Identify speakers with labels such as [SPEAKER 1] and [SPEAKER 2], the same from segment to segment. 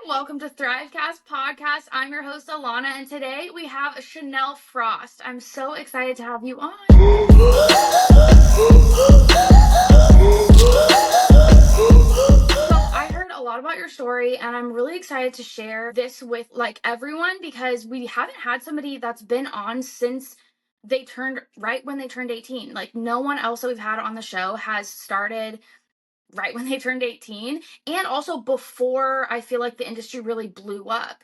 [SPEAKER 1] Welcome to Thrivecast podcast. I'm your host, Alanah, and today we have Chanel Frost. I'm so excited to have you on. So I heard a lot about your story, and I'm really excited to share this with everyone because we haven't had somebody that's been on since they turned right when they turned 18. Like no one else that we've had on the show has started right when they turned 18 and also before I feel like the industry really blew up.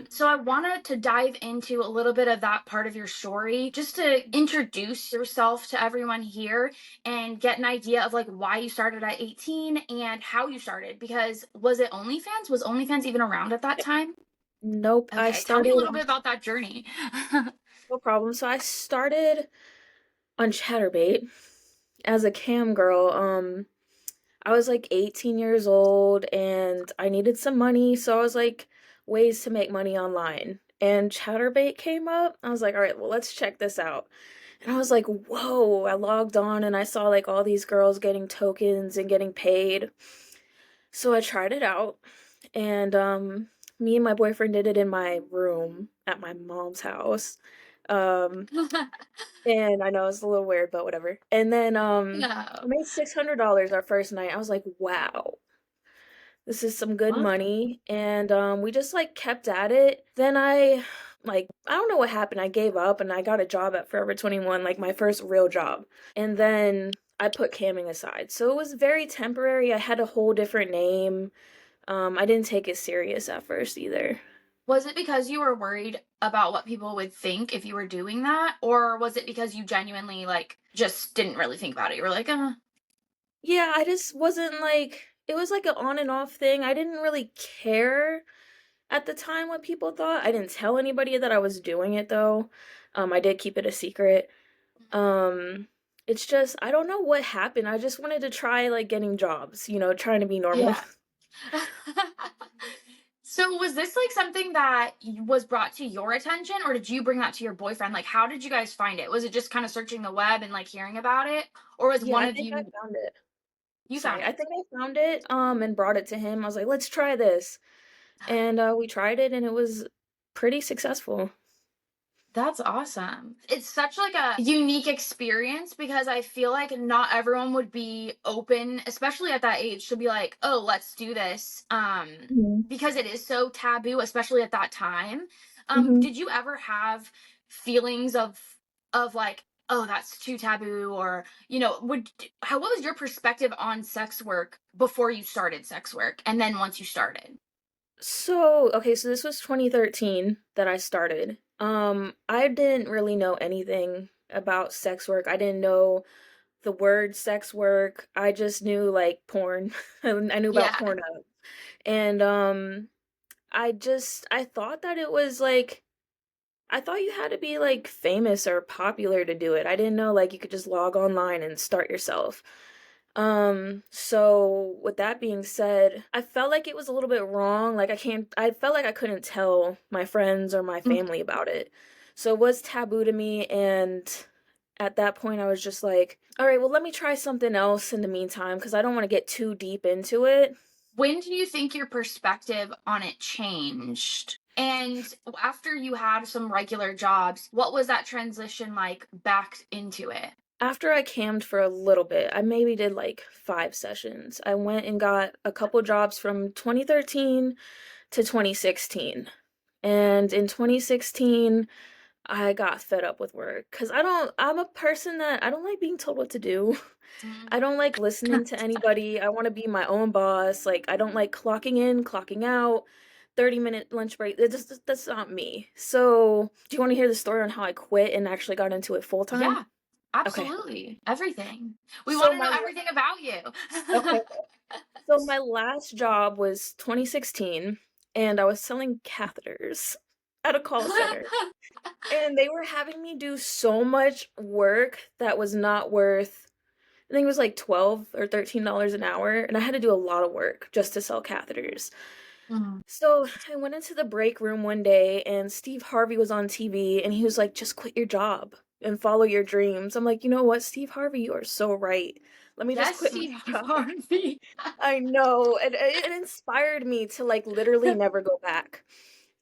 [SPEAKER 1] So I wanted to dive into a little bit of that part of your story just to introduce yourself to everyone here and get an idea of like why you started at 18 and how you started, because was it OnlyFans? Was OnlyFans even around at that time?
[SPEAKER 2] Nope, I
[SPEAKER 1] Okay, tell me
[SPEAKER 2] started
[SPEAKER 1] a little bit about that journey.
[SPEAKER 2] no problem. So I started on ChatterBait as a cam girl. I was like 18 years old and I needed some money, so I was like ways to make money online. And ChatterBait came up. I was like, all right, well, let's check this out. And I was like, whoa, I logged on and I saw like all these girls getting tokens and getting paid. So I tried it out and me and my boyfriend did it in my room at my mom's house. Um and I know it's a little weird, but whatever. And then
[SPEAKER 1] No.
[SPEAKER 2] we made $600 our first night. I was like, wow, this is some good money. And we just like kept at it. Then I don't know what happened. I gave up and I got a job at Forever 21, like my first real job. And then I put camming aside. So it was very temporary. I had a whole different name. I didn't take it serious at first either.
[SPEAKER 1] Was it because you were worried about what people would think if you were doing that? Or was it because you genuinely, like, just didn't really think about it? You were like,
[SPEAKER 2] Yeah, I just wasn't like it was like an on and off thing. I didn't really care at the time what people thought. I didn't tell anybody that I was doing it though. I did keep it a secret. Um, it's just I don't know what happened. I just wanted to try like getting jobs, trying to be normal.
[SPEAKER 1] yeah. So was this like something that was brought to your attention, or did you bring that to your boyfriend? Like, how did you guys find it? Was it just kind of searching the web and like hearing about it? Or was
[SPEAKER 2] Yeah,
[SPEAKER 1] one
[SPEAKER 2] I
[SPEAKER 1] of
[SPEAKER 2] think I
[SPEAKER 1] you,
[SPEAKER 2] found it.
[SPEAKER 1] you
[SPEAKER 2] Sorry,
[SPEAKER 1] found
[SPEAKER 2] I
[SPEAKER 1] it?
[SPEAKER 2] think I found it and brought it to him. I was like, "Let's try this." And we tried it and it was pretty successful.
[SPEAKER 1] That's awesome. It's such like a unique experience because I feel like not everyone would be open, especially at that age, to be like, "Oh, let's do this."
[SPEAKER 2] Mhm.
[SPEAKER 1] Because it is so taboo, especially at that time.
[SPEAKER 2] Mhm.
[SPEAKER 1] Did you ever have feelings of like, "Oh, that's too taboo," or, what was your perspective on sex work before you started sex work and then once you started?
[SPEAKER 2] So, okay, so this was 2013 that I started. I didn't really know anything about sex work. I didn't know the word sex work. I just knew like porn. I knew about
[SPEAKER 1] Yeah.
[SPEAKER 2] Pornhub. And I thought that it was like I thought you had to be like famous or popular to do it. I didn't know like you could just log online and start yourself. So with that being said, I felt like it was a little bit wrong. I felt like I couldn't tell my friends or my
[SPEAKER 1] Mm.
[SPEAKER 2] family about it. So it was taboo to me, and at that point I was just like, all right, well, let me try something else in the meantime because I don't want to get too deep into it.
[SPEAKER 1] When do you think your perspective on it changed? And after you had some regular jobs, what was that transition like back into it?
[SPEAKER 2] After I cammed for a little bit, I maybe did like 5 sessions. I went and got a couple jobs from 2013 to 2016. And in 2016, I got fed up with work because I'm a person that I don't like being told what to do. I
[SPEAKER 1] Mm.
[SPEAKER 2] don't like listening to anybody. I want to be my own boss. Like, I don't like clocking in, clocking out, 30-minute lunch break. That's not me. So, do you want to hear the story on how I quit and actually got into it full time?
[SPEAKER 1] Yeah,
[SPEAKER 2] Okay.
[SPEAKER 1] absolutely. Everything. We want
[SPEAKER 2] So
[SPEAKER 1] to know
[SPEAKER 2] my
[SPEAKER 1] everything about you.
[SPEAKER 2] okay. So my last job was 2016 and I was selling catheters at a call center. And they were having me do so much work that was not worth, I think it was like 12 or $13 an hour, and I had to do a lot of work just to sell catheters.
[SPEAKER 1] Mm.
[SPEAKER 2] So I went into the break room one day and Steve Harvey was on TV and he was like, just quit your job and follow your dreams. I'm like, you know what, Steve Harvey, you are so right. Let me just
[SPEAKER 1] Yes,
[SPEAKER 2] quit my
[SPEAKER 1] Steve
[SPEAKER 2] job.
[SPEAKER 1] Harvey.
[SPEAKER 2] I know. It inspired me to like literally never go back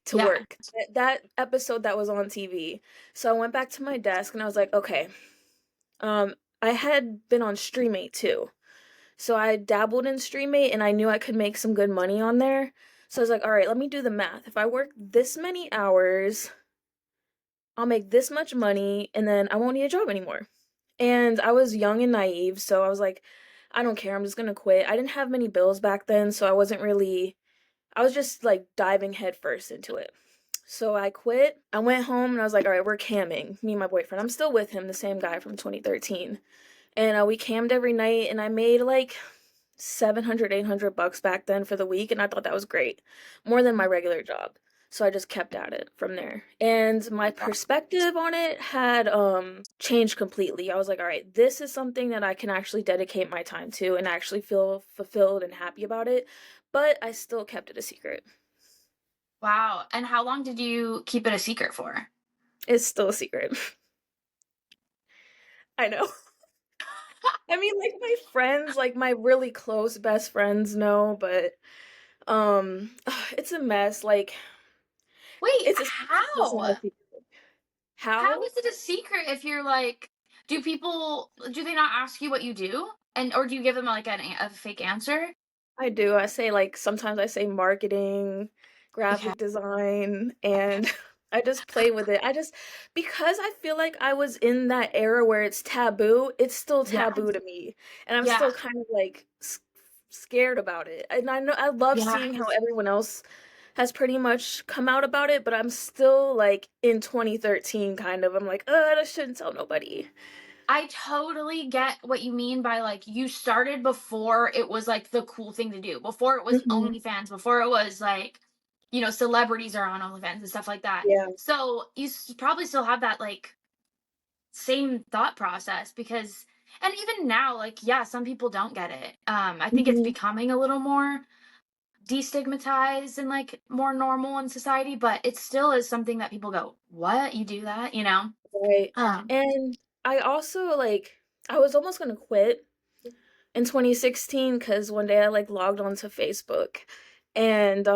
[SPEAKER 2] to
[SPEAKER 1] Yeah.
[SPEAKER 2] work. That episode that was on TV. So I went back to my desk and I was like, okay. Um, I had been on Streamate too. So I dabbled in Streamate and I knew I could make some good money on there. So I was like, all right, let me do the math. If I work this many hours, I'll make this much money and then I won't need a job anymore. And I was young and naive, so I was like, I don't care, I'm just gonna quit. I didn't have many bills back then, so I was just like diving headfirst into it. So I quit. I went home and I was like, all right, we're camming, me and my boyfriend. I'm still with him, the same guy from 2013. And we cammed every night and I made like 700, 800 bucks back then for the week. And I thought that was great, more than my regular job. So I just kept at it from there. And my perspective on it had changed completely. I was like, all right, this is something that I can actually dedicate my time to and actually feel fulfilled and happy about it. But I still kept it a secret.
[SPEAKER 1] Wow. And how long did you keep it a secret for?
[SPEAKER 2] It's still a secret. I know. I mean, like my friends, like my really close best friends know, but it's a mess. Like
[SPEAKER 1] Wait,
[SPEAKER 2] it's a
[SPEAKER 1] how?
[SPEAKER 2] hard secret.
[SPEAKER 1] How
[SPEAKER 2] How?
[SPEAKER 1] is it a secret if you're like, do they not ask you what you do? And or do you give them like a fake answer?
[SPEAKER 2] I do. I say like sometimes I say marketing,
[SPEAKER 1] Okay.
[SPEAKER 2] graphic design, and I just play with it. I just because I feel like I was in that era where it's taboo, it's still
[SPEAKER 1] Yeah.
[SPEAKER 2] taboo to me. And I'm
[SPEAKER 1] Yeah.
[SPEAKER 2] still kind of like scared about it. And I know I love
[SPEAKER 1] Yeah.
[SPEAKER 2] seeing how everyone else has pretty much come out about it, but I'm still like in 2013 kind of. I'm like, I shouldn't tell nobody.
[SPEAKER 1] I totally get what you mean by like you started before it was like the cool thing to do, before it was
[SPEAKER 2] Hmm.
[SPEAKER 1] OnlyFans, before it was like, celebrities are on OnlyFans and stuff like that.
[SPEAKER 2] Yeah.
[SPEAKER 1] So you probably still have that like same thought process because, and even now, like, yeah, some people don't get it. I think it's
[SPEAKER 2] Hmm.
[SPEAKER 1] becoming a little more destigmatized and like more normal in society, but it still is something that people go, "What? You do that?"
[SPEAKER 2] Right.
[SPEAKER 1] Um,
[SPEAKER 2] And I also like I was almost gonna quit in 2016 because one day I like logged onto Facebook and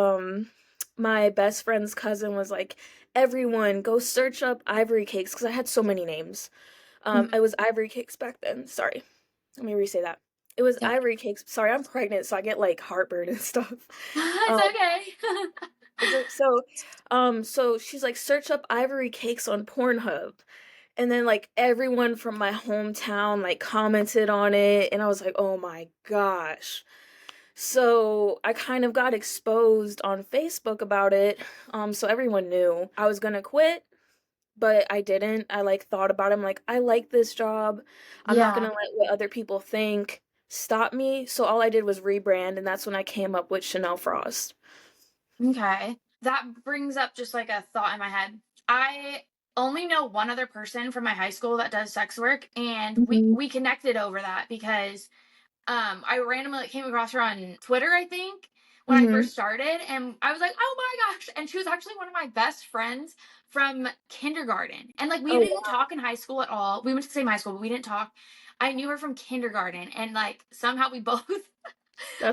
[SPEAKER 2] my best friend's cousin was like, everyone go search up ivory cakes because I had so many names. It was ivory cakes back then. Sorry. Let me re-say that. It was
[SPEAKER 1] yeah.
[SPEAKER 2] ivory cakes. Sorry, I'm pregnant, so I get like heartburn and stuff.
[SPEAKER 1] It's
[SPEAKER 2] Um,
[SPEAKER 1] okay.
[SPEAKER 2] so she's like, search up ivory cakes on Pornhub. And then like everyone from my hometown like commented on it and I was like, "Oh my gosh." So I kind of got exposed on Facebook about it. So everyone knew I was gonna quit, but I didn't. I like thought about it. I'm like, I like this job. I'm not
[SPEAKER 1] Yeah.
[SPEAKER 2] gonna let what other people think stop me. So all I did was rebrand, and that's when I came up with Chanel Frost.
[SPEAKER 1] Okay. That brings up just like a thought in my head. I only know one other person from my high school that does sex work, and we
[SPEAKER 2] Hmm.
[SPEAKER 1] we connected over that because I randomly came across her on Twitter, I think, when I
[SPEAKER 2] Hmm.
[SPEAKER 1] first started, and I was like, "Oh my gosh!" And she was actually one of my best friends from kindergarten, and like we
[SPEAKER 2] Oh
[SPEAKER 1] didn't
[SPEAKER 2] wow,
[SPEAKER 1] talk in high school at all. We went to the same high school, but we didn't talk. I knew her from kindergarten, and like somehow we both.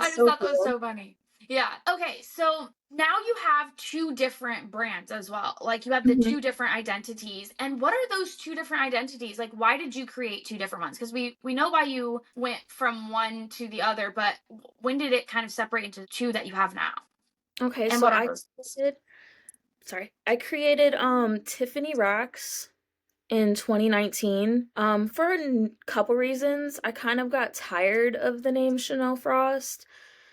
[SPEAKER 1] I
[SPEAKER 2] that's
[SPEAKER 1] just
[SPEAKER 2] so
[SPEAKER 1] thought that was
[SPEAKER 2] cool.
[SPEAKER 1] so funny. Yeah. Okay. So now you have two different brands as well. Like you have the
[SPEAKER 2] Hmm.
[SPEAKER 1] two different identities. And what are those two different identities? Like why did you create two different ones? Because we know why you went from one to the other, but when did it kind of separate into two that you have now?
[SPEAKER 2] Okay,
[SPEAKER 1] And
[SPEAKER 2] so
[SPEAKER 1] what are those?
[SPEAKER 2] I created Tiffanyrox in 2019 for couple reasons. I kind of got tired of the name Chanel Frost.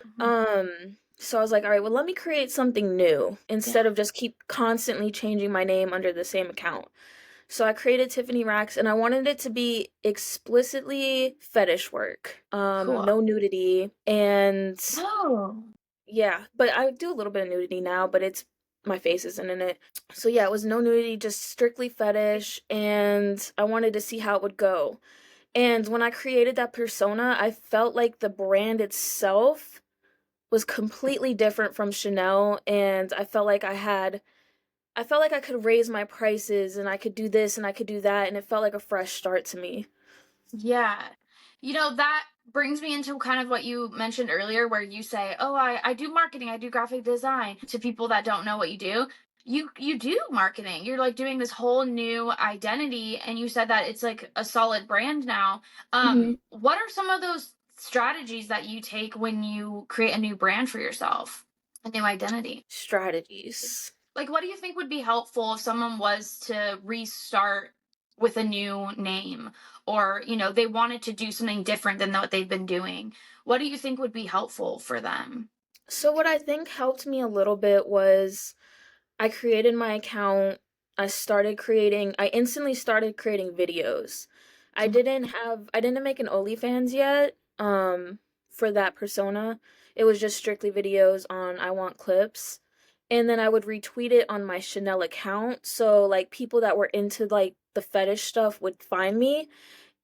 [SPEAKER 1] Mhm.
[SPEAKER 2] So I was like, all right, well, let me create something new
[SPEAKER 1] Yeah.
[SPEAKER 2] instead of just keep constantly changing my name under the same account. So I created Tiffanyrox and I wanted it to be explicitly fetish work.
[SPEAKER 1] Cool.
[SPEAKER 2] No nudity and
[SPEAKER 1] Oh.
[SPEAKER 2] yeah, but I do a little bit of nudity now, but it's my face isn't in it. So yeah, it was no nudity, just strictly fetish, and I wanted to see how it would go. And when I created that persona, I felt like the brand itself was completely different from Chanel, and I felt like I could raise my prices and I could do this and I could do that, and it felt like a fresh start to me.
[SPEAKER 1] Yeah. That brings me into kind of what you mentioned earlier, where you say, oh, I do marketing, I do graphic design. To people that don't know what you do, you do marketing. You're like doing this whole new identity, and you said that it's like a solid brand now.
[SPEAKER 2] Mhm.
[SPEAKER 1] What are some of those strategies that you take when you create a new brand for yourself, a new identity?
[SPEAKER 2] Strategies.
[SPEAKER 1] Like, what do you think would be helpful if someone was to restart with a new name, or, they wanted to do something different than what they've been doing? What do you think would be helpful for them?
[SPEAKER 2] So what I think helped me a little bit was I created my account. I instantly started creating videos. I didn't make an OnlyFans yet, for that persona. It was just strictly videos on I want clips. And then I would retweet it on my Chanel account. So like people that were into like the fetish stuff would find me.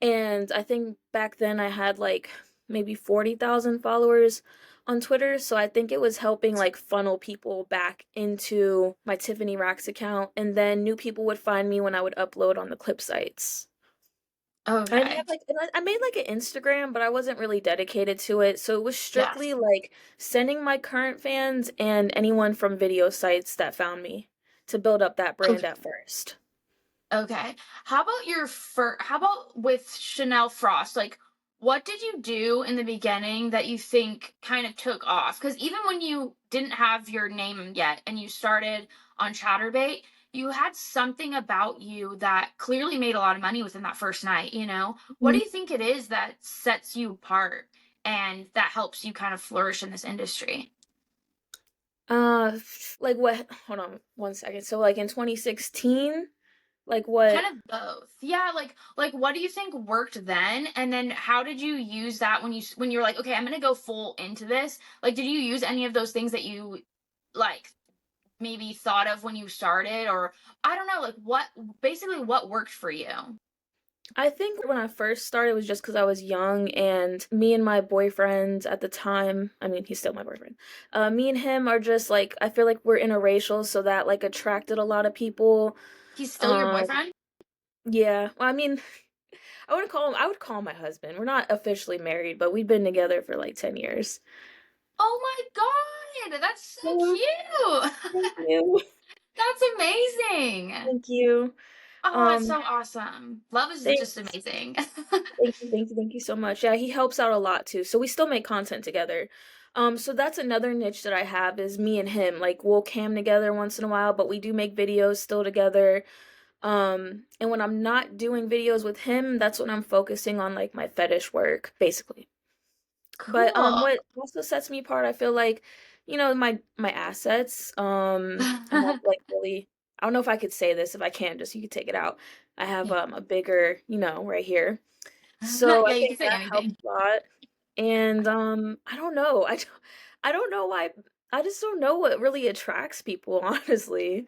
[SPEAKER 2] And I think back then I had like maybe 40,000 followers on Twitter, so I think it was helping like funnel people back into my Tiffanyrox account, and then new people would find me when I would upload on the clip sites. I didn't
[SPEAKER 1] Okay.
[SPEAKER 2] have like I made like an Instagram, but I wasn't really dedicated to it, so it was strictly
[SPEAKER 1] Yes.
[SPEAKER 2] like sending my current fans and anyone from video sites that found me to build up that brand at first.
[SPEAKER 1] Okay. How about with Chanel Frost? Like, what did you do in the beginning that you think kind of took off? Because even when you didn't have your name yet and you started on ChatterBait, you had something about you that clearly made a lot of money within that first night? What do
[SPEAKER 2] Mhm.
[SPEAKER 1] you think it is that sets you apart and that helps you kind of flourish in this industry?
[SPEAKER 2] Like what? Hold on one second. So like in 2016, like what?
[SPEAKER 1] Kind of both. Yeah, like what do you think worked then? And then how did you use that when you were like, okay, I'm gonna go full into this? Like, did you use any of those things that you like maybe thought of when you started? Or I don't know, like what worked for you?
[SPEAKER 2] I think when I first started it was just because I was young and me and my boyfriend at the time, I mean, he's still my boyfriend. Me and him are just like, I feel like we're interracial, so that like attracted a lot of people.
[SPEAKER 1] He's still your
[SPEAKER 2] Um,
[SPEAKER 1] boyfriend?
[SPEAKER 2] yeah, well, I mean, I would call him my husband. We're not officially married, but we've been together for like 10 years.
[SPEAKER 1] Oh my god, that's so
[SPEAKER 2] Yeah, thank
[SPEAKER 1] cute.
[SPEAKER 2] you.
[SPEAKER 1] That's amazing.
[SPEAKER 2] Thank you.
[SPEAKER 1] Oh, that's
[SPEAKER 2] Um,
[SPEAKER 1] so awesome. Love is just
[SPEAKER 2] thanks.
[SPEAKER 1] amazing.
[SPEAKER 2] Thank you so much. Yeah, he helps out a lot too. So we still make content together. So that's another niche that I have is me and him. Like we'll cam together once in a while, but we do make videos still together. And when I'm not doing videos with him, that's when I'm focusing on like my fetish work, basically. But
[SPEAKER 1] Cool.
[SPEAKER 2] what also sets me apart, I feel like, my assets. I have like really I don't know if I could say this. If I can, just you could take it out. I have a bigger, right here. So I
[SPEAKER 1] Yeah, you can
[SPEAKER 2] think
[SPEAKER 1] say
[SPEAKER 2] that helps
[SPEAKER 1] anything.
[SPEAKER 2] a lot. And I don't know. I don't know why. I just don't know what really attracts people, honestly.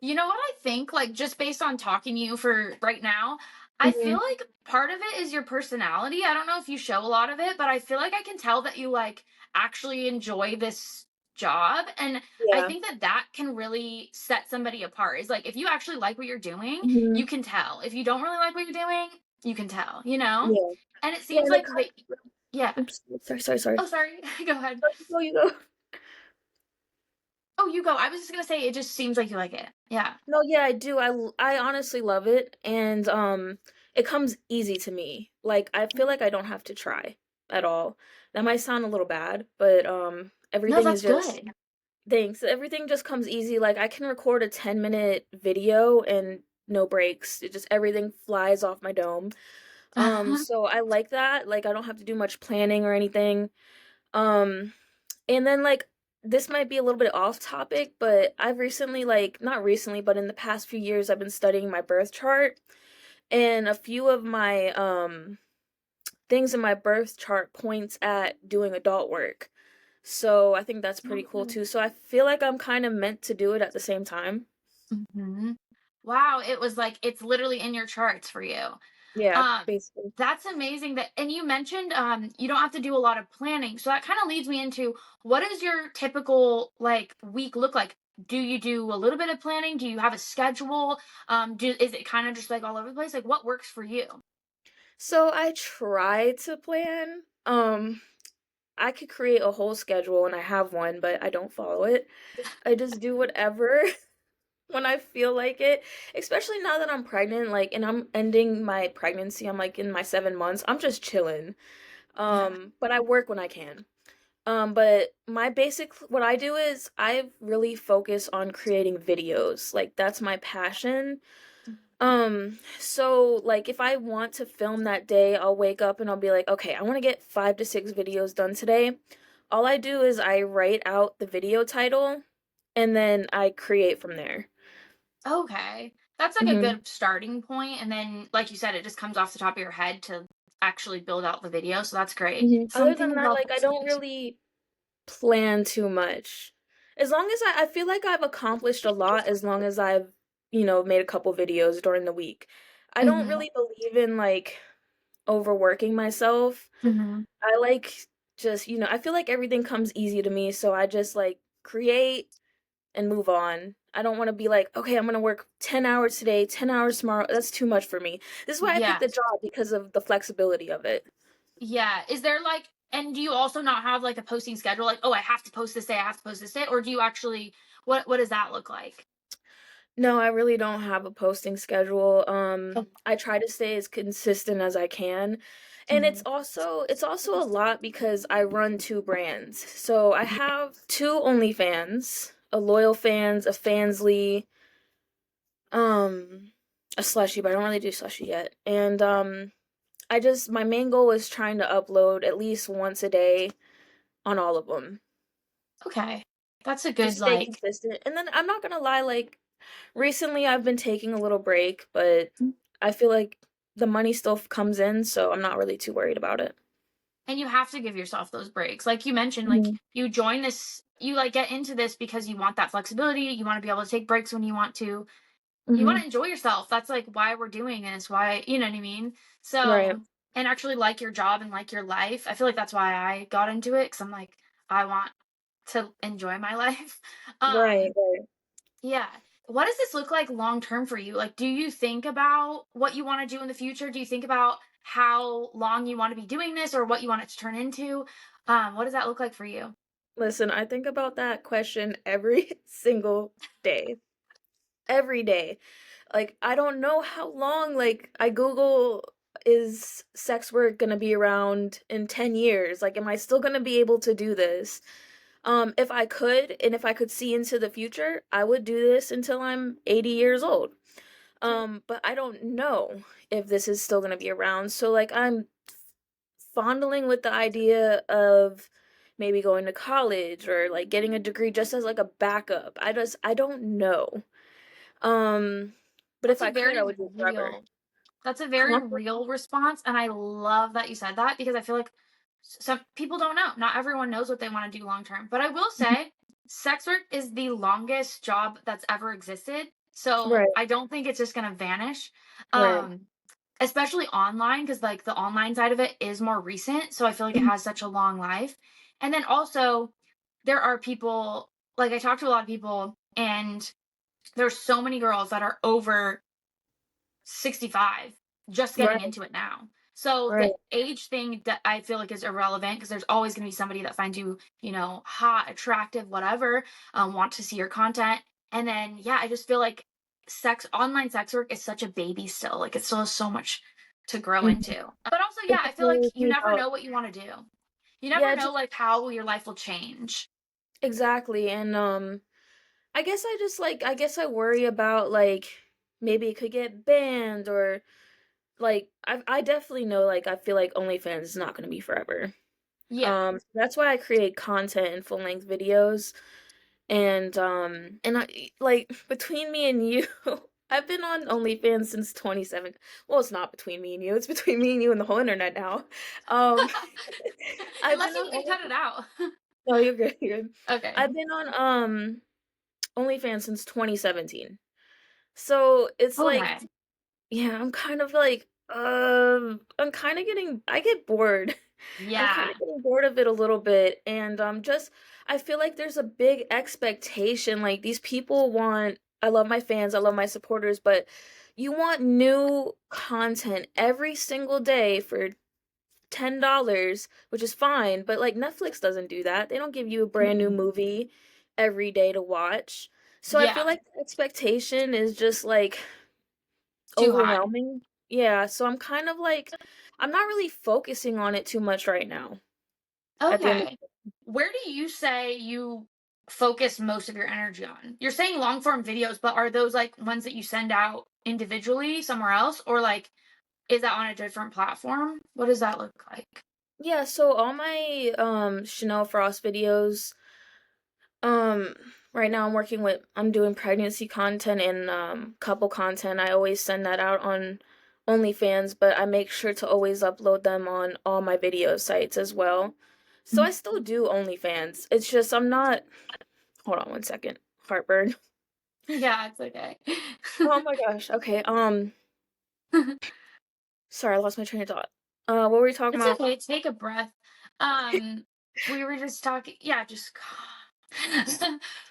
[SPEAKER 1] You know what I think? Like, just based on talking to you for right now, I feel
[SPEAKER 2] Mhm.
[SPEAKER 1] like part of it is your personality. I don't know if you show a lot of it, but I feel like I can tell that you like actually enjoy this job. And I
[SPEAKER 2] Yeah.
[SPEAKER 1] think that that can really set somebody apart. Is like if you actually like what you're doing,
[SPEAKER 2] Mhm.
[SPEAKER 1] you can tell. If you don't really like what you're doing, you can tell?
[SPEAKER 2] Yeah.
[SPEAKER 1] And it
[SPEAKER 2] Yeah,
[SPEAKER 1] seems
[SPEAKER 2] and it
[SPEAKER 1] like
[SPEAKER 2] kind
[SPEAKER 1] yeah.
[SPEAKER 2] of oops, sorry.
[SPEAKER 1] Oh, sorry. Go ahead.
[SPEAKER 2] No, you go.
[SPEAKER 1] Oh, you go. I was just gonna say it just seems like you like it. Yeah.
[SPEAKER 2] No, yeah, I do. I honestly love it, and it comes easy to me. Like I feel like I don't have to try at all. That might sound a little bad, but
[SPEAKER 1] No,
[SPEAKER 2] everything is
[SPEAKER 1] that's
[SPEAKER 2] just
[SPEAKER 1] good.
[SPEAKER 2] thanks. Everything just comes easy. Like I can record a 10-minute video and no breaks. It just everything flies off my dome. So I like that. Like I don't have to do much planning or anything. Um, and then like this might be a little bit off topic, but I've recently like not recently, but in the past few years I've been studying my birth chart and a few of my things in my birth chart points at doing adult work. So I think that's pretty cool too. So I feel like I'm kind of meant to do it at the same time.
[SPEAKER 1] hmm Wow, it was like it's literally in your charts for you.
[SPEAKER 2] Yeah,
[SPEAKER 1] Um,
[SPEAKER 2] basically.
[SPEAKER 1] that's amazing that and you mentioned you don't have to do a lot of planning. So that kind of leads me into what does your typical like week look like? Do you do a little bit of planning? Do you have a schedule? Is it kind of just like all over the place? Like what works for you?
[SPEAKER 2] So I try to plan. I could create a whole schedule and I have one, but I don't follow it. I just do whatever when I feel like it. Especially now that I'm pregnant, like, and I'm ending my pregnancy. I'm like in my 7 months. I'm just chilling.
[SPEAKER 1] Yeah.
[SPEAKER 2] But I work when I can. But my basic, what I do is I really focus on creating videos. Like that's my passion. So like if I want to film that day, I'll wake up and I'll be like, okay, I want to get 5 to 6 videos done today. All I do is I write out the video title and then I create from there.
[SPEAKER 1] Okay. That's like a
[SPEAKER 2] Hmm.
[SPEAKER 1] good starting point, and then, like you said, it just comes off the top of your head to actually build out the video, so that's great.
[SPEAKER 2] Hmm. Other
[SPEAKER 1] Something
[SPEAKER 2] than that,
[SPEAKER 1] about
[SPEAKER 2] like I don't really plan too much. As long as I feel like I've accomplished a lot as long as I've, made a couple videos during the week. I don't
[SPEAKER 1] Mhm.
[SPEAKER 2] really believe in like overworking myself.
[SPEAKER 1] Mhm.
[SPEAKER 2] I like just, I feel like everything comes easy to me, so I just like create and move on. I don't want to be like, okay, I'm gonna work 10 hours today, 10 hours tomorrow. That's too much for me. This is why I picked the
[SPEAKER 1] Yes.
[SPEAKER 2] job because of the flexibility of it.
[SPEAKER 1] Yeah. Is there like, and do you also not have like a posting schedule? Like, oh, I have to post this day, I have to post this day, or do you actually? What does that look like?
[SPEAKER 2] No, I really don't have a posting schedule.
[SPEAKER 1] Oh.
[SPEAKER 2] I try to stay as consistent as I can. And it's
[SPEAKER 1] Mhm.
[SPEAKER 2] also a lot because I run two brands. So I have two OnlyFans, a Loyal Fans, a Fansly, um, a Slushy, but I don't really do Slushy yet. And my main goal is trying to upload at least once a day on all of them.
[SPEAKER 1] Okay. That's a
[SPEAKER 2] Just
[SPEAKER 1] good
[SPEAKER 2] stay
[SPEAKER 1] like.
[SPEAKER 2] consistent. And then I'm not gonna lie, like recently I've been taking a little break, but I feel like the money still comes in, so I'm not really too worried about it.
[SPEAKER 1] And you have to give yourself those breaks. Like you mentioned, like
[SPEAKER 2] Mhm.
[SPEAKER 1] you join this, you like get into this because you want that flexibility. You want to be able to take breaks when you want to. You want
[SPEAKER 2] Mhm.
[SPEAKER 1] to enjoy yourself. That's like why we're doing it. It's why, you know what I mean?
[SPEAKER 2] Right.
[SPEAKER 1] So, and actually like your job and like your life. I feel like that's why I got into it, because I'm like, I want to enjoy my life.
[SPEAKER 2] Right,
[SPEAKER 1] Um,
[SPEAKER 2] right.
[SPEAKER 1] yeah. What does this look like long term for you? Like, do you think about what you want to do in the future? Do you think about how long you want to be doing this or what you want it to turn into? What does that look like for you?
[SPEAKER 2] Listen, I think about that question every single day. Every day. Like, I don't know how long, like, I Google, is sex work gonna be around in 10 years? Like, am I still gonna be able to do this? If I could, and if I could see into the future, I would do this until I'm 80 years old. But I don't know if this is still gonna be around. So, like, I'm fondling with the idea of maybe going to college or like getting a degree just as like a backup. I don't know. Um, but
[SPEAKER 1] That's
[SPEAKER 2] if
[SPEAKER 1] a
[SPEAKER 2] I could, I
[SPEAKER 1] very
[SPEAKER 2] would do it forever.
[SPEAKER 1] real That's a very
[SPEAKER 2] Confident.
[SPEAKER 1] real response, and I love that you said that, because I feel like some people don't know. Not everyone knows what they want to do long term. But I will
[SPEAKER 2] Mhm.
[SPEAKER 1] say, sex work is the longest job that's ever existed. So
[SPEAKER 2] Right,
[SPEAKER 1] I don't think it's just going to vanish.
[SPEAKER 2] right.
[SPEAKER 1] Um, Especially online, because like the online side of it is more recent. So I feel like it
[SPEAKER 2] Mhm.
[SPEAKER 1] has such a long life. And then also, there are people, like I talk to a lot of people, and there's so many girls that are over 65 just getting
[SPEAKER 2] Right,
[SPEAKER 1] into it now. So the
[SPEAKER 2] right.
[SPEAKER 1] age thing that I feel like is irrelevant, because there's always going to be somebody that finds you, hot, attractive, whatever, want to see your content. And then, yeah, I just feel like online sex work is such a baby still. Like it still has so much to grow
[SPEAKER 2] Mhm.
[SPEAKER 1] into. But also,
[SPEAKER 2] It
[SPEAKER 1] yeah, I
[SPEAKER 2] just
[SPEAKER 1] feel like
[SPEAKER 2] worries
[SPEAKER 1] you
[SPEAKER 2] me
[SPEAKER 1] never
[SPEAKER 2] about,
[SPEAKER 1] know what you want to do. You
[SPEAKER 2] yeah,
[SPEAKER 1] never
[SPEAKER 2] it
[SPEAKER 1] know
[SPEAKER 2] just
[SPEAKER 1] like how your life will change.
[SPEAKER 2] exactly. And I guess I worry about like maybe it could get banned or like I definitely know like I feel like OnlyFans is not gonna be forever.
[SPEAKER 1] Yeah.
[SPEAKER 2] That's why I create content and full length videos. And I like between me and you, I've been on OnlyFans since 27. Well, it's not between me and you, it's between me and you and the whole internet now. Um I've
[SPEAKER 1] Unless
[SPEAKER 2] been
[SPEAKER 1] you
[SPEAKER 2] on
[SPEAKER 1] can
[SPEAKER 2] Only
[SPEAKER 1] cut it out.
[SPEAKER 2] No, you're good, you're good.
[SPEAKER 1] Okay.
[SPEAKER 2] I've been on OnlyFans since 2017. So it's like,
[SPEAKER 1] Okay.
[SPEAKER 2] yeah, I'm kind of like, I'm kind of I get bored. I'm kind
[SPEAKER 1] Yeah.
[SPEAKER 2] of getting bored of it a little bit. And I feel like there's a big expectation. Like these people want, I love my fans, I love my supporters, but You want new content every single day for $10, which is fine, but like Netflix doesn't do that. They don't give you a brand new
[SPEAKER 1] Mm-mm.
[SPEAKER 2] movie every day to watch. So I feel
[SPEAKER 1] Yeah,
[SPEAKER 2] like the expectation is just like
[SPEAKER 1] too high.
[SPEAKER 2] overwhelming. Yeah, so I'm kind of like I'm not really focusing on it too much right now at the end of
[SPEAKER 1] Okay. Where do you say you focus most of your energy on? You're saying long form videos, but are those like ones that you send out individually somewhere else, or like is that on a different platform? What does that look like?
[SPEAKER 2] Yeah, so all my Chanel Frost videos, um right now I'm doing pregnancy content and couple content. I always send that out on OnlyFans, but I make sure to always upload them on all my video sites as well. So I still do OnlyFans. It's just I'm not hold on one second. Heartburn.
[SPEAKER 1] Yeah, it's okay.
[SPEAKER 2] Oh my gosh. Okay. Sorry, I lost my train of thought. What were we talking
[SPEAKER 1] It's
[SPEAKER 2] about?
[SPEAKER 1] okay. Take a breath. Um, we were just talking. Yeah, just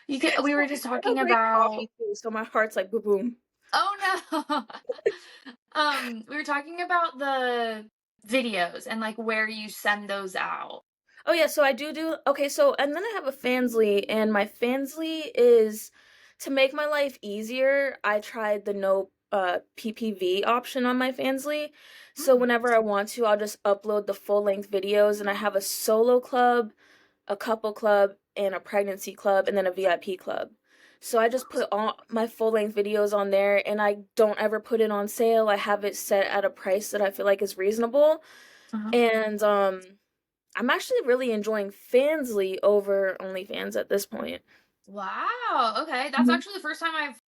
[SPEAKER 1] you could. We were just
[SPEAKER 2] I have
[SPEAKER 1] talking
[SPEAKER 2] great
[SPEAKER 1] about.
[SPEAKER 2] coffee too, so my heart's like boom boom.
[SPEAKER 1] Oh no. We were talking about the videos and like where you send those out.
[SPEAKER 2] Oh yeah, so I do okay, so and then I have a Fansly, and my Fansly is to make my life easier, I tried the no PPV option on my Fansly. So
[SPEAKER 1] Mm,
[SPEAKER 2] whenever I want to, I'll just upload the full-length videos, and I have a solo club, a couple club, and a pregnancy club, and then a VIP club. So I just put all my full-length videos on there, and I don't ever put it on sale. I have it set at a price that I feel like is reasonable.
[SPEAKER 1] uh-huh.
[SPEAKER 2] And I'm actually really enjoying Fansly over OnlyFans at this point.
[SPEAKER 1] Wow. Okay, that's
[SPEAKER 2] Mhm.
[SPEAKER 1] actually the first time I've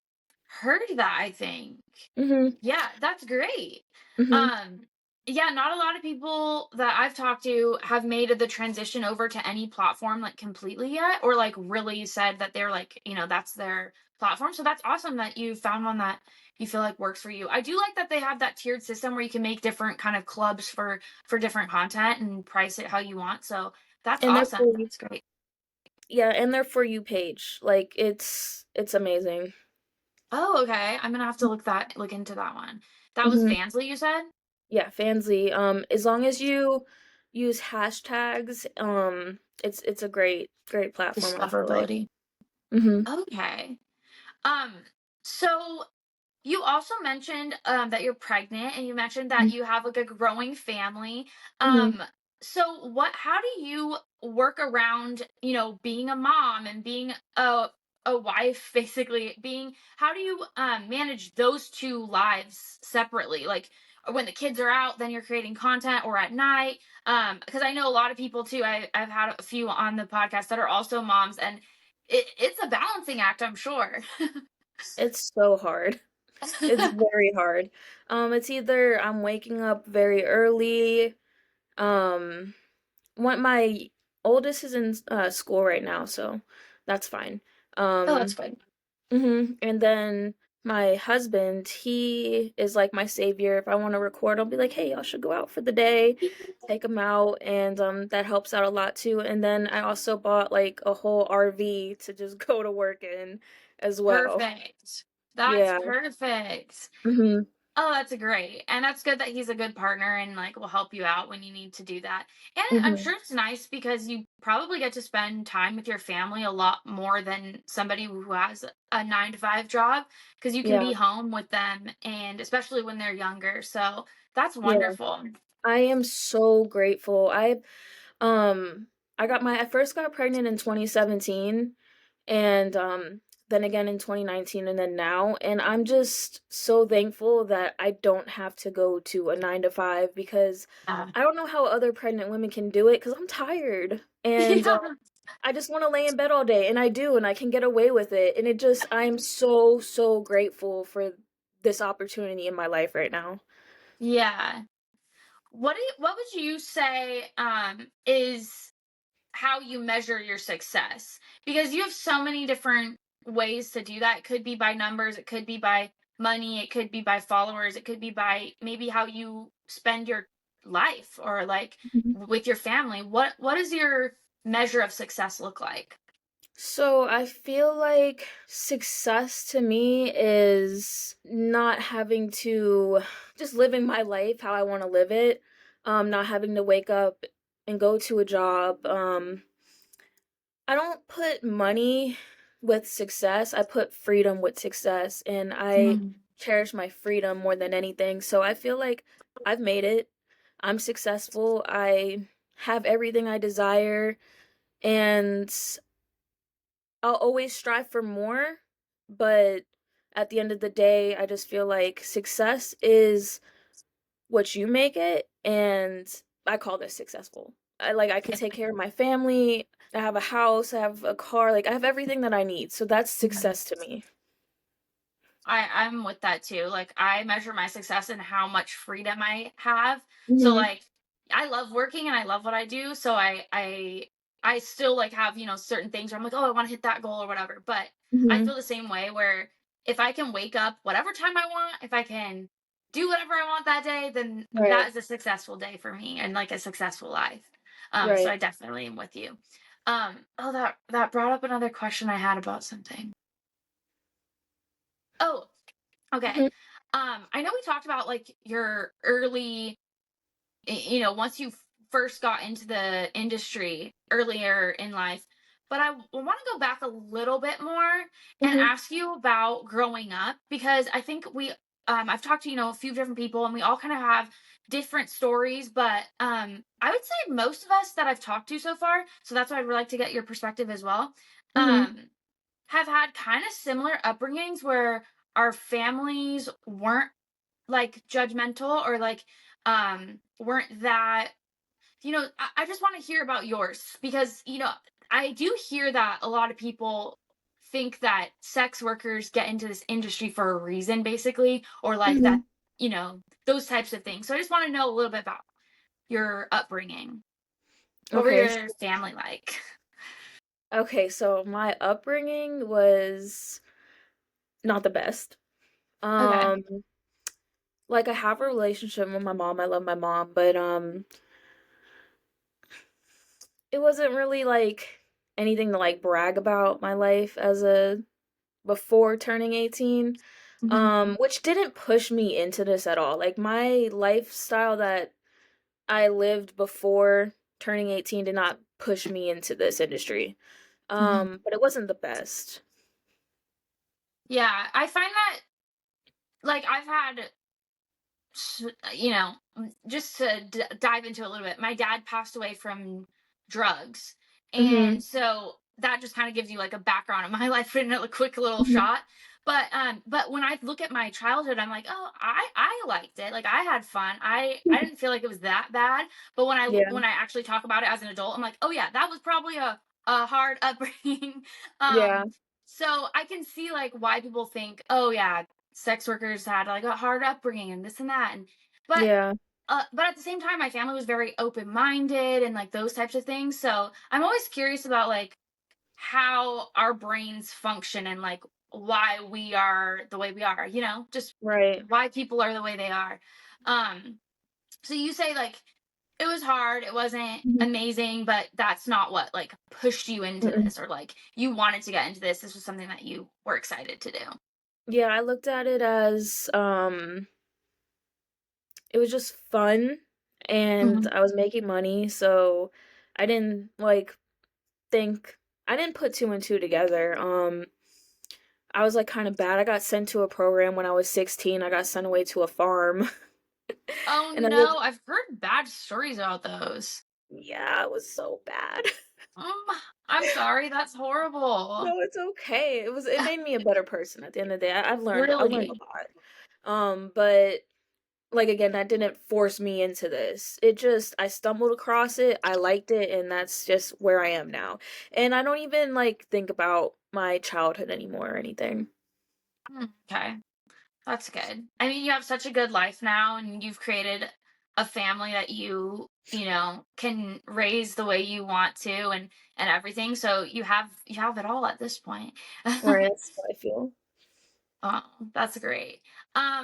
[SPEAKER 1] heard that. I think.
[SPEAKER 2] Mhm.
[SPEAKER 1] Yeah, that's great.
[SPEAKER 2] Mhm.
[SPEAKER 1] Um, yeah, not a lot of people that I've talked to have made the transition over to any platform like completely yet, or like really said that they're like, that's their platform. So that's awesome that you found one that you feel like works for you. I do like that they have that tiered system where you can make different kind of clubs for different content and price it how you want. So that's
[SPEAKER 2] And their
[SPEAKER 1] awesome.
[SPEAKER 2] for you
[SPEAKER 1] That's great.
[SPEAKER 2] yeah, and their for you page. Like it's amazing.
[SPEAKER 1] Oh, okay. I'm gonna have to look into that one. That was
[SPEAKER 2] Mhm.
[SPEAKER 1] Fansly, you said?
[SPEAKER 2] Yeah, Fansly. As long as you use hashtags, it's a great platform, I feel like.
[SPEAKER 1] Discoverability.
[SPEAKER 2] Mhm.
[SPEAKER 1] Okay. Um, so you also mentioned that you're pregnant and you mentioned that
[SPEAKER 2] Mhm.
[SPEAKER 1] you have like a growing family.
[SPEAKER 2] Mhm.
[SPEAKER 1] Um, so how do you work around, being a mom and being a wife basically being how do you manage those two lives separately? Like when the kids are out, then you're creating content or at night. Because I know a lot of people too. I've had a few on the podcast that are also moms and it's a balancing act, I'm sure.
[SPEAKER 2] It's so hard. It's very hard. It's either I'm waking up very early, um What my oldest is in school right now, so that's fine.
[SPEAKER 1] Oh, that's
[SPEAKER 2] Um,
[SPEAKER 1] good.
[SPEAKER 2] and then my husband, he is like my savior. If I want to record, I'll be like, "Hey, y'all should go out for the day." Take him out, and that helps out a lot too. And then I also bought like a whole RV to just go to work in as well.
[SPEAKER 1] Perfect. That's
[SPEAKER 2] Yeah.
[SPEAKER 1] perfect.
[SPEAKER 2] Mhm.
[SPEAKER 1] Oh, that's great. And that's good that he's a good partner and like will help you out when you need to do that. And I'm
[SPEAKER 2] Mhm.
[SPEAKER 1] sure it's nice because you probably get to spend time with your family a lot more than somebody who has a 9 to 5 job because you can
[SPEAKER 2] Yeah.
[SPEAKER 1] be home with them and especially when they're younger. So that's
[SPEAKER 2] Yeah.
[SPEAKER 1] wonderful.
[SPEAKER 2] I am so grateful. Um, I first got pregnant in 2017 and then again in 2019 and then now, and I'm just so thankful that I don't have to go to a 9 to 5 because
[SPEAKER 1] Yeah.
[SPEAKER 2] I don't know how other pregnant women can do it cuz I'm tired and
[SPEAKER 1] Yeah.
[SPEAKER 2] I just want to lay in bed all day and I do and I can get away with it and it just I'm so grateful for this opportunity in my life right now.
[SPEAKER 1] Yeah. What would you say is how you measure your success because you have so many different ways to do that. It could be by numbers, it could be by money, it could be by followers, it could be by maybe how you spend your life or like
[SPEAKER 2] Mhm.
[SPEAKER 1] with your family. What does your measure of success look like?
[SPEAKER 2] So I feel like success to me is not having to just living my life how I want to live it. Not having to wake up and go to a job. I don't put money with success. I put freedom with success, and I
[SPEAKER 1] Mm.
[SPEAKER 2] cherish my freedom more than anything. So I feel like I've made it. I'm successful. I have everything I desire, and I'll always strive for more, but at the end of the day, I just feel like success is what you make it, and I call this successful. I can take care of my family, I have a house, I have a car, like I have everything that I need. So that's
[SPEAKER 1] Mhm.
[SPEAKER 2] success to me.
[SPEAKER 1] I'm with that too. Like I measure my success in how much freedom I have. So
[SPEAKER 2] Mhm.
[SPEAKER 1] like I love working and I love what I do. So I still like have, certain things where I'm like, oh, I want to hit that goal or whatever. But I
[SPEAKER 2] Mhm.
[SPEAKER 1] feel the same way where if I can wake up whatever time I want, if I can do whatever I want that day, then that
[SPEAKER 2] Right.
[SPEAKER 1] is a successful day for me and like a successful life. So
[SPEAKER 2] Right.
[SPEAKER 1] I definitely am with you. Oh, that brought up another question I had about something. Oh, okay.
[SPEAKER 2] Mhm.
[SPEAKER 1] I know we talked about like your early, once you first got into the industry earlier in life, but I want to go back a little bit more and
[SPEAKER 2] Mhm.
[SPEAKER 1] ask you about growing up because I think I've talked to, a few different people and we all kind of have different stories, but I would say most of us that I've talked to so far, so that's why I'd really like to get your perspective as well.
[SPEAKER 2] Mhm.
[SPEAKER 1] Um, have had kind of similar upbringings where our families weren't like judgmental or like weren't that I just want to hear about yours because I do hear that a lot of people think that sex workers get into this industry for a reason basically or like that
[SPEAKER 2] Mhm.
[SPEAKER 1] those types of things. So I just want to know a little bit about your upbringing. What were
[SPEAKER 2] Okay.
[SPEAKER 1] your family like?
[SPEAKER 2] Okay, so my upbringing was not the best.
[SPEAKER 1] Okay.
[SPEAKER 2] Um like I have a relationship with my mom. I love my mom, but it wasn't really like anything to like brag about my life as a before turning 18.
[SPEAKER 1] Hmm.
[SPEAKER 2] Which didn't push me into this at all. Like my lifestyle that I lived before turning 18 did not push me into this industry.
[SPEAKER 1] Hmm.
[SPEAKER 2] But it wasn't the best.
[SPEAKER 1] Yeah, I find that like I've had just to dive into a little bit, my dad passed away from drugs. And
[SPEAKER 2] Mhm.
[SPEAKER 1] so that just kind of gives you like a background of my life in a quick little
[SPEAKER 2] Mhm.
[SPEAKER 1] shot. But when I look at my childhood, I'm like, oh, I liked it. Like I had fun. I didn't feel like it was that bad. But
[SPEAKER 2] Yeah.
[SPEAKER 1] when I actually talk about it as an adult, I'm like, oh yeah, that was probably a hard upbringing.
[SPEAKER 2] Yeah.
[SPEAKER 1] So I can see like why people think, oh yeah, sex workers had like a hard upbringing and this and that and but
[SPEAKER 2] Yeah.
[SPEAKER 1] but at the same time my family was very open minded and like those types of things, so I'm always curious about like how our brains function and like why we are the way we are, just
[SPEAKER 2] Right.
[SPEAKER 1] why people are the way they are. um so you say like it was hard, it wasn't
[SPEAKER 2] Mhm.
[SPEAKER 1] amazing, but that's not what like pushed you into
[SPEAKER 2] Mm-mm.
[SPEAKER 1] this or like you wanted to get into this was something that you were excited to do.
[SPEAKER 2] Yeah, I looked at it as it was just fun and
[SPEAKER 1] Mhm.
[SPEAKER 2] I was making money, so I didn't like think I didn't put two and two together. I was like kind of bad. I got sent to a program when I was 16. I got sent away to a farm.
[SPEAKER 1] Oh
[SPEAKER 2] And I was
[SPEAKER 1] no, I've heard bad stories about those.
[SPEAKER 2] yeah, it was so bad.
[SPEAKER 1] I'm sorry, that's horrible.
[SPEAKER 2] No, it's okay. It made me a better person at the end of the day. I've learned
[SPEAKER 1] Really?
[SPEAKER 2] a lot. But like again, that didn't force me into this. It just I stumbled across it, I liked it, and that's just where I am now. And I don't even like think about my childhood anymore or anything.
[SPEAKER 1] Okay, that's good. I mean, you have such a good life now, and you've created a family that you can raise the way you want to, and everything. So you have it all at this point.
[SPEAKER 2] Right, that's how I feel.
[SPEAKER 1] Oh, that's great.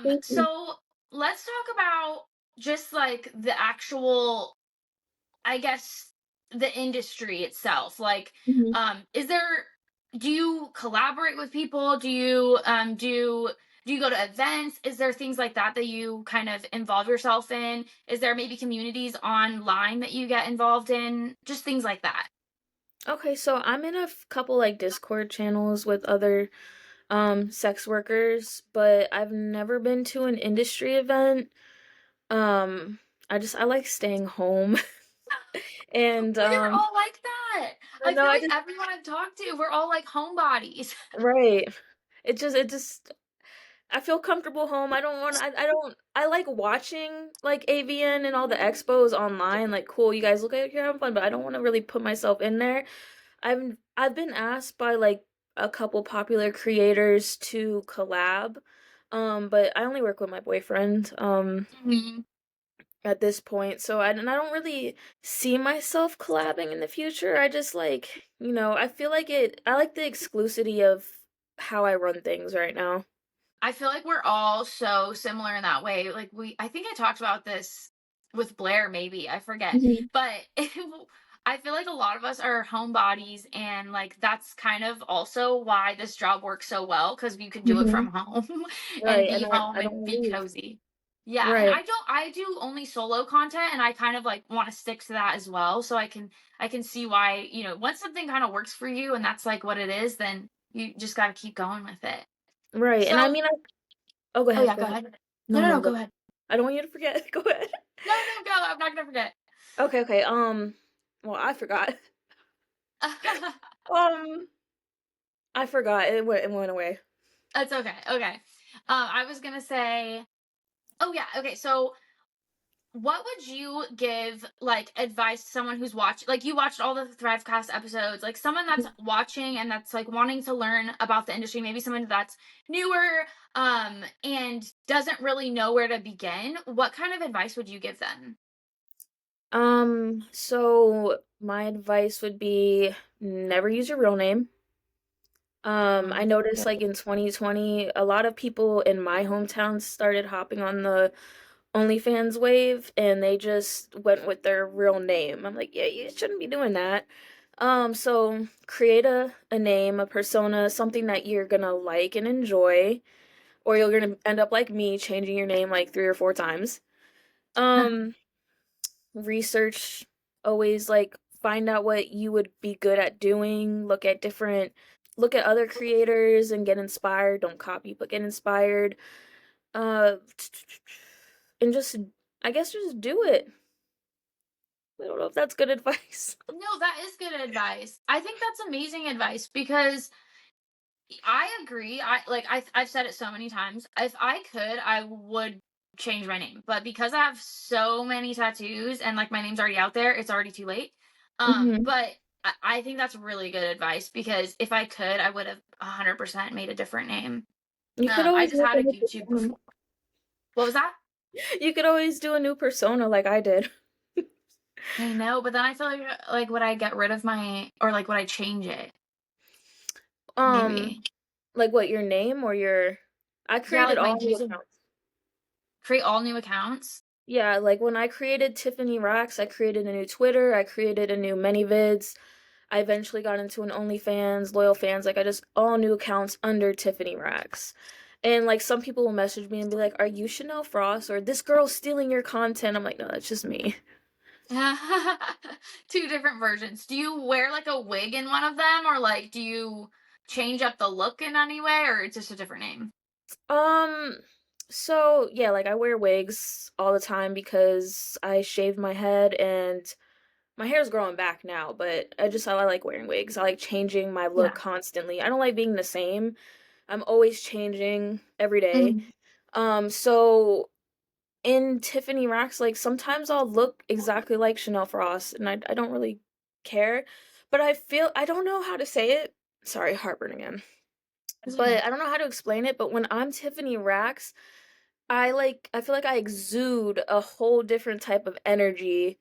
[SPEAKER 2] Thank you.
[SPEAKER 1] So let's talk about just like the actual, I guess, the industry itself. Like,
[SPEAKER 2] Mhm.
[SPEAKER 1] is there? do you collaborate with people? Do you go to events? Is there things like that that you kind of involve yourself in? Is there maybe communities online that you get involved in? Just things like that.
[SPEAKER 2] Okay, so I'm in a couple like Discord channels with other sex workers, but I've never been to an industry event. Um I like staying home. And
[SPEAKER 1] We're all like that.
[SPEAKER 2] I
[SPEAKER 1] I
[SPEAKER 2] know
[SPEAKER 1] feel
[SPEAKER 2] I
[SPEAKER 1] like
[SPEAKER 2] just
[SPEAKER 1] everyone I've talked to, we're all like homebodies.
[SPEAKER 2] right. It just I feel comfortable home. I like watching like AVN and all the expos online. Like cool, you guys look like you're having fun, but I don't want to really put myself in there. I've been asked by like a couple popular creators to collab. But I only work with my boyfriend
[SPEAKER 1] Mhm.
[SPEAKER 2] at this point. So and I don't really see myself collabing in the future. I just like, I feel like I like the exclusivity of how I run things right now.
[SPEAKER 1] I feel like we're all so similar in that way. Like I think I talked about this with Blair, maybe I forget,
[SPEAKER 2] Mhm.
[SPEAKER 1] but I feel like a lot of us are homebodies, and like that's kind of also why this job works so well because you can do it
[SPEAKER 2] Mhm.
[SPEAKER 1] from home and
[SPEAKER 2] Right,
[SPEAKER 1] be
[SPEAKER 2] and
[SPEAKER 1] home
[SPEAKER 2] I don't
[SPEAKER 1] and
[SPEAKER 2] wanna
[SPEAKER 1] be
[SPEAKER 2] leave.
[SPEAKER 1] cozy. Yeah, and
[SPEAKER 2] Right.
[SPEAKER 1] I do only solo content, and I kind of like want to stick to that as well. So I can see why, once something kind of works for you and that's like what it is, then you just got to keep going with it.
[SPEAKER 2] Right, and I
[SPEAKER 1] So,
[SPEAKER 2] mean, oh, go
[SPEAKER 1] oh
[SPEAKER 2] ahead,
[SPEAKER 1] yeah,
[SPEAKER 2] go
[SPEAKER 1] go
[SPEAKER 2] ahead.
[SPEAKER 1] ahead. No,
[SPEAKER 2] No,
[SPEAKER 1] no,
[SPEAKER 2] no,
[SPEAKER 1] no,
[SPEAKER 2] go
[SPEAKER 1] go
[SPEAKER 2] ahead.
[SPEAKER 1] ahead.
[SPEAKER 2] I don't want you to forget. Go ahead.
[SPEAKER 1] No, no, go. I'm not gonna forget.
[SPEAKER 2] Okay, okay, well, I forgot. Um, I forgot. It went away.
[SPEAKER 1] That's okay. Okay. I was gonna say, oh yeah, okay. So, what would you give like advice to someone who's watched, like you watched all the Thrivecast episodes, like someone that's watching and that's like wanting to learn about the industry, maybe someone that's newer, and doesn't really know where to begin. What kind of advice would you give them?
[SPEAKER 2] So my advice would be never use your real name. I noticed like in 2020, a lot of people in my hometown started hopping on the OnlyFans wave and they just went with their real name. I'm like, yeah, you shouldn't be doing that. So create a name, a persona, something that you're gonna like and enjoy, or you're gonna end up like me, changing your name like 3 or 4 times. Um, Research, always like find out what you would be good at doing, look at other creators and get inspired. Don't copy, but get inspired. Uh, and just, I guess, just do it. I don't know if that's good advice.
[SPEAKER 1] No, that is good advice. I think that's amazing advice because I agree. I've said it so many times. If I could, I would change my name. But because I have so many tattoos and like my name's already out there, it's already too late.
[SPEAKER 2] Hmm.
[SPEAKER 1] But I think that's really good advice because if I could, I would have 100% made a different name.
[SPEAKER 2] You could
[SPEAKER 1] I
[SPEAKER 2] always
[SPEAKER 1] just
[SPEAKER 2] make
[SPEAKER 1] had
[SPEAKER 2] a
[SPEAKER 1] a
[SPEAKER 2] new
[SPEAKER 1] YouTube
[SPEAKER 2] persona.
[SPEAKER 1] before. What was that?
[SPEAKER 2] You could always do a new persona like I did.
[SPEAKER 1] I know, but then I feel like would I get rid of my, or like would I change it?
[SPEAKER 2] Um,
[SPEAKER 1] Maybe.
[SPEAKER 2] like what, your name or your I
[SPEAKER 1] Yeah,
[SPEAKER 2] created
[SPEAKER 1] like my
[SPEAKER 2] all new
[SPEAKER 1] using,
[SPEAKER 2] accounts.
[SPEAKER 1] create all new accounts.
[SPEAKER 2] Yeah, like when I created Tiffanyrox, I created a new Twitter, I created a new ManyVids. I eventually got into an OnlyFans, loyal fans, like I just all new accounts under Tiffanyrox. And like some people will message me and be like, "Are you Chanel Frost?" or "This girl's stealing your content." I'm like, "No, that's just me."
[SPEAKER 1] Two different versions. Do you wear like a wig in one of them, or like do you change up the look in any way, or it's just a different name?
[SPEAKER 2] Um, so yeah, like I wear wigs all the time because I shave my head and my hair's growing back now, but I like wearing wigs. I like changing my look
[SPEAKER 1] Yeah.
[SPEAKER 2] constantly. I don't like being the same. I'm always changing every day.
[SPEAKER 1] Mhm.
[SPEAKER 2] So in Tiffanyrox, like sometimes I'll look exactly like Chanel Frost and I don't really care, but I don't know how to say it. Sorry, heartburn again.
[SPEAKER 1] It's okay.
[SPEAKER 2] But I don't know how to explain it, but when I'm Tiffanyrox, I feel like I exude a whole different type of energy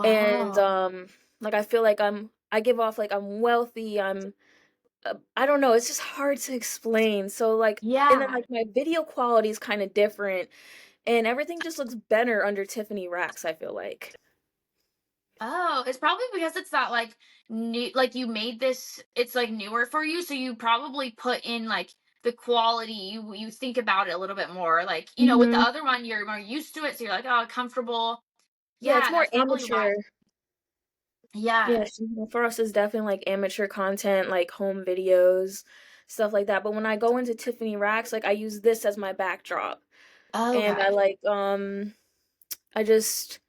[SPEAKER 2] and
[SPEAKER 1] Wow.
[SPEAKER 2] like I feel like I give off like I'm wealthy, I don't know, it's just hard to explain. So like and then
[SPEAKER 1] Yeah.
[SPEAKER 2] like my video quality is kind of different and everything just looks better under Tiffanyrox, I feel like.
[SPEAKER 1] Oh, it's probably because it's that like new, like you made this, it's like newer for you, so you probably put in like the quality, you think about it a little bit more. Like, with the
[SPEAKER 2] Mhm.
[SPEAKER 1] other one you're more used to it, so you're like, oh, comfortable.
[SPEAKER 2] Yeah, it's
[SPEAKER 1] Yeah,
[SPEAKER 2] more
[SPEAKER 1] that's probably why.
[SPEAKER 2] amateur. Yeah,
[SPEAKER 1] Yeah.
[SPEAKER 2] for us, it's definitely like amateur content, like home videos, stuff like that. But when I go into Tiffanyrox, like I use this as my backdrop, and I
[SPEAKER 1] Okay.
[SPEAKER 2] like I just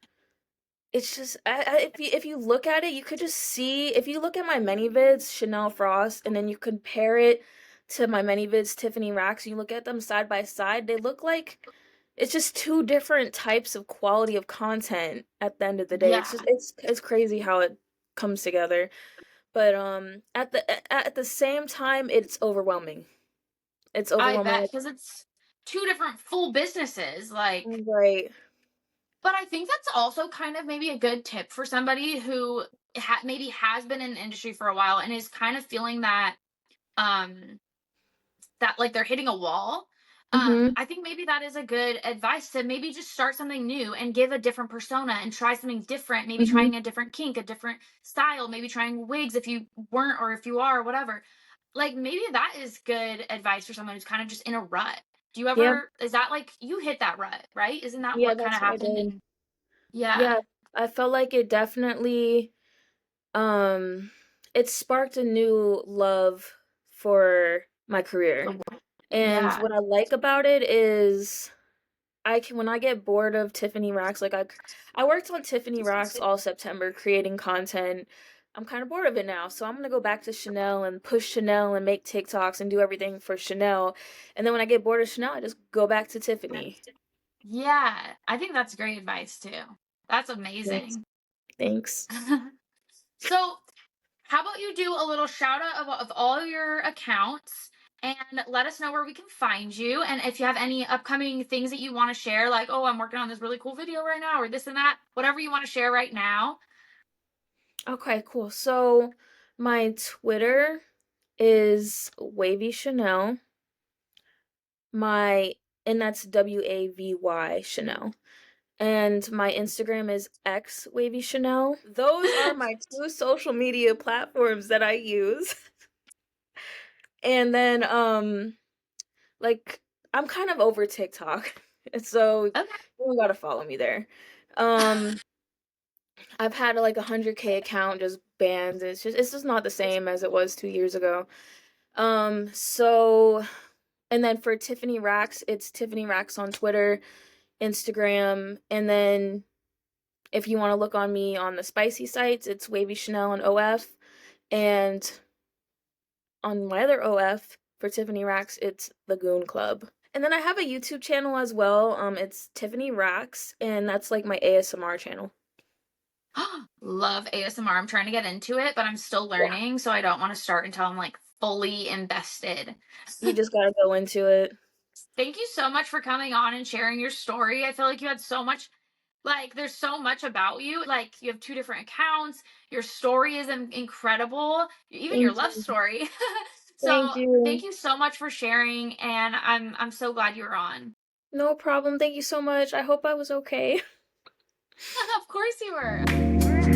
[SPEAKER 2] it's just if you look at it, you could just see if you look at my many vids, Chanel Frost, and then you compare it to my many vids, Tiffanyrox, and you look at them side by side, they look like it's just two different types of quality of content at the end of the day. It's
[SPEAKER 1] Yeah,
[SPEAKER 2] just it's crazy how it comes together. But at the same time, it's overwhelming. It's
[SPEAKER 1] I
[SPEAKER 2] overwhelming.
[SPEAKER 1] bet because it's two different full businesses. Like,
[SPEAKER 2] Right.
[SPEAKER 1] but I think that's also kind of maybe a good tip for somebody who maybe has been in the industry for a while and is kind of feeling um that like they're hitting a wall.
[SPEAKER 2] Mhm.
[SPEAKER 1] I think maybe that is a good advice to maybe just start something new and give a different persona and try something different, maybe
[SPEAKER 2] Mhm.
[SPEAKER 1] trying a different kink, a different style, maybe trying wigs if you weren't or if you are, whatever. Like maybe that is good advice for someone who's kind of just in a rut. Do you
[SPEAKER 2] Yeah.
[SPEAKER 1] ever, is that like you hit that rut, right? Isn't that
[SPEAKER 2] Yeah,
[SPEAKER 1] what kind of
[SPEAKER 2] that's what I
[SPEAKER 1] happened?
[SPEAKER 2] did.
[SPEAKER 1] And yeah.
[SPEAKER 2] Yeah, I felt like it definitely um it sparked a new love for my career. And
[SPEAKER 1] Yeah.
[SPEAKER 2] what I like about it is I can when I get bored of Tiffanyrox, like I worked on Tiffanyrox all September creating content. I'm kind of bored of it now, so I'm gonna go back to Chanel and push Chanel and make TikToks and do everything for Chanel. And then when I get bored of Chanel, I just go back to Tiffany.
[SPEAKER 1] Yeah. I think that's great advice too. That's
[SPEAKER 2] Thanks.
[SPEAKER 1] amazing.
[SPEAKER 2] Thanks.
[SPEAKER 1] So, how about you do a little shout out of all your accounts and let us know where we can find you. And if you have any upcoming things that you want to share, like, oh, I'm working on this really cool video right now, or this and that, whatever you want to share right now.
[SPEAKER 2] Okay, cool. So my Twitter is Wavy Chanel. My and that's WAVY Chanel. And my Instagram is X Wavy Chanel. Those are my two social media platforms that I use. And then like I'm kind of over TikTok. So
[SPEAKER 1] Okay.
[SPEAKER 2] you gotta follow me there. Um I've had like 100K account just banned. It's just not the same as it was 2 years ago. So and then for Tiffanyrox, it's Tiffanyrox on Twitter, Instagram, and then if you want to look on me on the spicy sites, it's Wavy Chanel and OF. And on my other OF for Tiffanyrox, it's the Goon Club. And then I have a YouTube channel as well. It's Tiffanyrox, and that's like my ASMR channel.
[SPEAKER 1] Love ASMR. I'm trying to get into it, but I'm still
[SPEAKER 2] Yeah.
[SPEAKER 1] learning. So I don't want to start until I'm like fully invested.
[SPEAKER 2] You just gotta go into it.
[SPEAKER 1] Thank you so much for coming on and sharing your story. I feel like you had so much, like, there's so much about you. Like, you have two different accounts. Your story is incredible, even your
[SPEAKER 2] Thank
[SPEAKER 1] love
[SPEAKER 2] you.
[SPEAKER 1] story.
[SPEAKER 2] Thank
[SPEAKER 1] So, thank
[SPEAKER 2] you.
[SPEAKER 1] you so much for sharing. And I'm so glad you were on.
[SPEAKER 2] No problem. Thank you so much. I hope I was okay.
[SPEAKER 1] Of course you were.